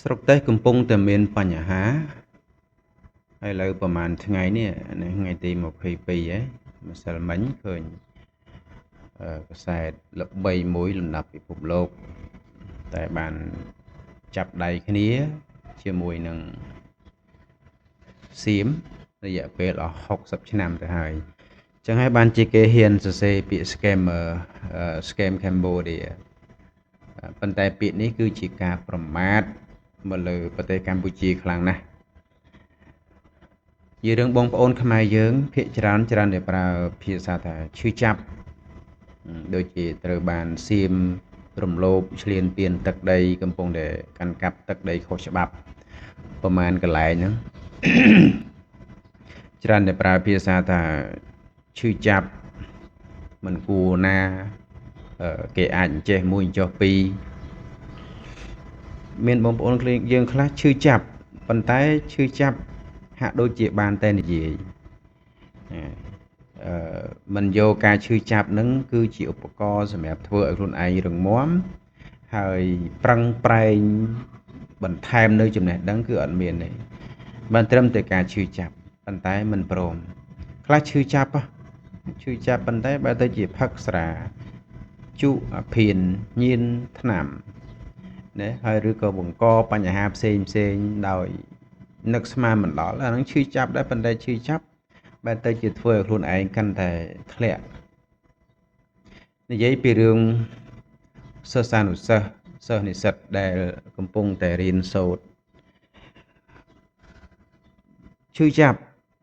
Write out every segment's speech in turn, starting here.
ស្រុកទេសកំពុងតែមានបញ្ហាហើយឥឡូវប្រហែលថ្ងៃនេះថ្ងៃទី22ម្សិលមិញឃើញកាសែតល្បីមួយលំដាប់ពិភពលោកតែបានចាប់ដៃគ្នាជាមួយនឹងសៀមរយៈពេលអស់60ឆ្នាំទៅហើយអញ្ចឹងហើយបានជាគេហ៊ានសរសេរពាក្យ scam Cambodia ប៉ុន្តែពាក្យនេះគឺជាការប្រមាថមកលើប្រទេសកម្ពុជាខ្លាំងណាស់និយាយរឿងបងប្អូនខ្មែរយើងភាគច្រើនតែប្រើភាសាថាឈឺចាប់ដូចជាត្រូវបានសៀមរំលោភឈ្លានពានទឹកដីកំពុងតែកាន់កាប់ទឹកដីខុសច្បាប់ប្រមាណកន្លែងហ្នឹងច្រើនតែប្រើភាសាថាឈឺចាប់មិនគួរណាគេអាចអញ្ចេះមួយអញ្ចោះពីរមានបងប្អូនយើងខ្លះឈឺចាប់ប៉ុន្តែឈឺចាប់ហាក់ដូចជាបានតែនិយាយមិនយកការឈឺចាប់នឹងគឺជាឧបករណ៍សម្រាប់ធ្វើឲ្យខ្លួនឯងរឹងមាំហើយប្រឹងប្រែងបន្ថែមនៅចំណេះដឹងគឺអត់មានទេបានត្រឹមតែការឈឺចាប់ប៉ុន្តែមិនព្រមខ្លះឈឺចាប់ប៉ុន្តែបើទៅជាផឹកស្រាជក់អាភៀនញៀនថ្នាំណាហើយឬក៏បង្កបញ្ហាផ្សេងដោយនឹកស្មានមិនដល់អានឹងឈឺចាប់ដែរប៉ុន្តែឈឺចាប់បែរទៅជាធ្វើឲ្យខ្លួនឯងកាន់តែធ្លាក់និយាយពីរឿងសិស្សានុសិស្សនិស្សិតដែលកំពុងតែរៀនសូត្រឈឺចាប់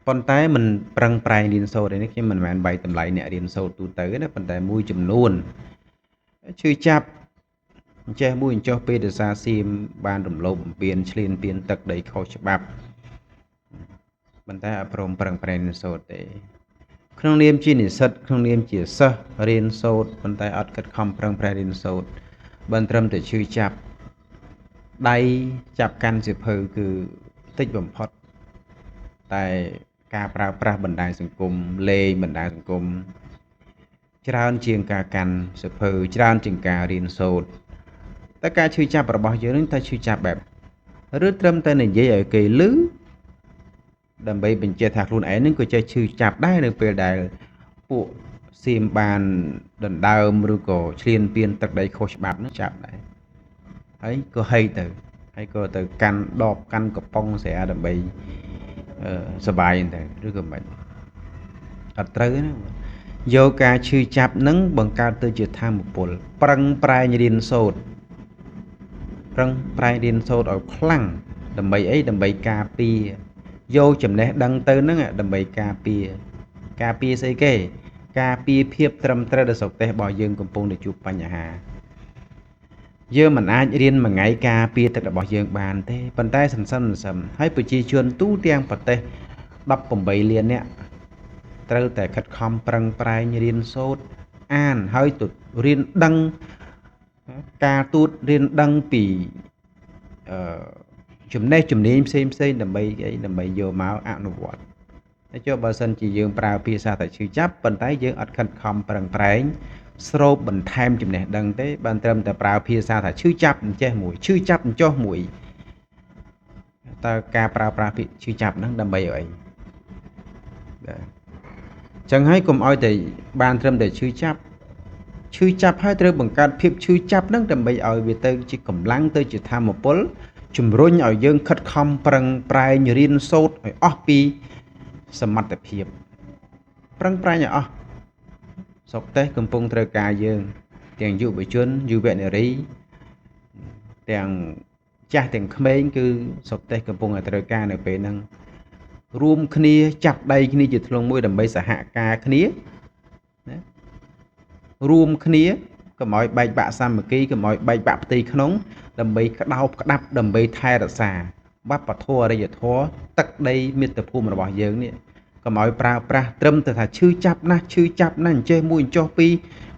ប៉ុន្តែមិនប្រឹងប្រែងរៀនសូត្រទេនេះខ្ញុំមិនមែនបាយតម្លៃអ្នករៀនសូត្រទូទៅទេណាប៉ុន្តែមួយចំនួនឈឺចាប់អញ្ចេះមួយអញ្ចោះពេលដោយសារសៀមបានរំលោភបំពានឈ្លានពានទឹកដីខុសច្បាប់ប៉ុន្តែអត់ព្រមប្រឹងប្រែងរៀនសូត្រទេក្នុងនាមជានិស្សិតក្នុងនាមជាសិស្សរៀនសូត្រប៉ុន្តែអត់ខិតខំប្រឹងប្រែងរៀនសូត្របានត្រឹមតែឈឺចាប់ដៃចាប់កាន់សៀវភៅគឺតិចបំផុតតែការប្រើប្រាស់បណ្ដាញសង្គមលេងបណ្ដាញសង្គមច្រើនជាងការកាន់សៀវភៅច្រើនជាងការរៀនសូត្រតែការឈឺចាប់របស់យើងនឹងតែឈឺចាប់បែបឬត្រឹមតែនិយាយឲ្យគេឮដើម្បីបញ្ជាក់ថាខ្លួនឯងនឹងក៏ចេះឈឺចាប់ដែរនៅពេលដែលពួកសៀមបានដណ្ដើមឬក៏ឈ្លានពានទឹកដីខុសច្បាប់នឹងចាប់ដែរហើយក៏ហីទៅហើយក៏ទៅកាន់ដបកាន់កំប៉ុងស្រាដើម្បីសបាយទៅឬក៏មិនអត់ត្រូវណាយកការឈឺចាប់នឹងបង្កើតទៅជាធម៌ពលប្រឹងប្រែងរៀនសូត្រឲ្យខ្លាំងដើម្បីអីដើម្បីការពារយកចំណេះដឹងទៅហ្នឹងដើម្បីការពារស្អីគេការពារភាពត្រឹមត្រូវដល់ស្រុកទេសរបស់យើងកំពុងតែជួបបញ្ហាយើងមិនអាចរៀនមួយថ្ងៃការពារទឹករបស់យើងបានទេប៉ុន្តែសន្សំហើយប្រជាជនទូទាំងប្រទេស18លាននាក់ត្រូវតែខិតខំប្រឹងប្រែងរៀនសូត្រអានហើយទៅរៀនដឹងការទូតរៀនដឹងពីចំណេះជំនាញផ្សេងដើម្បីយកមកអនុវត្តតែចុះបើសិនជាយើងប្រើភាសាតែឈឺចាប់ប៉ុន្តែយើងអត់ខិតខំប្រឹងប្រែងស្រូបបន្ថែមចំណេះដឹងទេបានត្រឹមតែប្រើភាសាថាឈឺចាប់អញ្ចេះមួយឈឺចាប់អញ្ចោះមួយតើការប្រើប្រាស់ពាក្យឈឺចាប់ហ្នឹងដើម្បីអីបាទចឹងហើយកុំឲ្យតែបានត្រឹមតែឈឺចាប់ហើយត្រូវបង្កើតភាពឈឺចាប់ហ្នឹងដើម្បីឲ្យវាទៅជាកម្លាំងទៅជាធម៌ពលជំរុញឲ្យយើងខិតខំប្រឹងប្រែងរៀនសូត្រឲ្យអស់ពីសមត្ថភាពប្រឹងប្រែងឲ្យអស់ស្រុកទេសកំពុងត្រូវការយើងទាំងយុវជនយុវនារីទាំងចាស់ទាំងក្មេងគឺស្រុកទេសកំពុងតែត្រូវការនៅពេលហ្នឹងរួមគ្នាចាប់ដៃគ្នាជាធ្លុងមួយដើម្បីសហការគ្នាណារួមគ្នាកុំឲ្យបែកបាក់សាមគ្គីកុំឲ្យបែកបាក់ផ្ទៃក្នុងដើម្បីក្តោបក្តាប់ដើម្បីថែរក្សាវប្បធម៌អរិយធម៌ទឹកដីមាតុភូមិរបស់យើងនេះកុំឲ្យប្រើប្រាស់ត្រឹមតែថាឈឺចាប់ណាស់អញ្ចេះមួយអញ្ចោះពីរ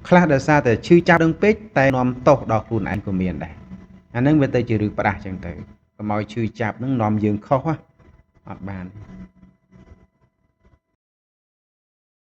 ខ្លះដោយសារតែឈឺចាប់នឹងពេកតែនាំទោសដល់ខ្លួនឯងក៏មានដែរអាហ្នឹងវាទៅជារឿងផ្ដាស់ចឹងទៅកុំឲ្យឈឺចាប់នឹងនាំយើងខុសអត់បាន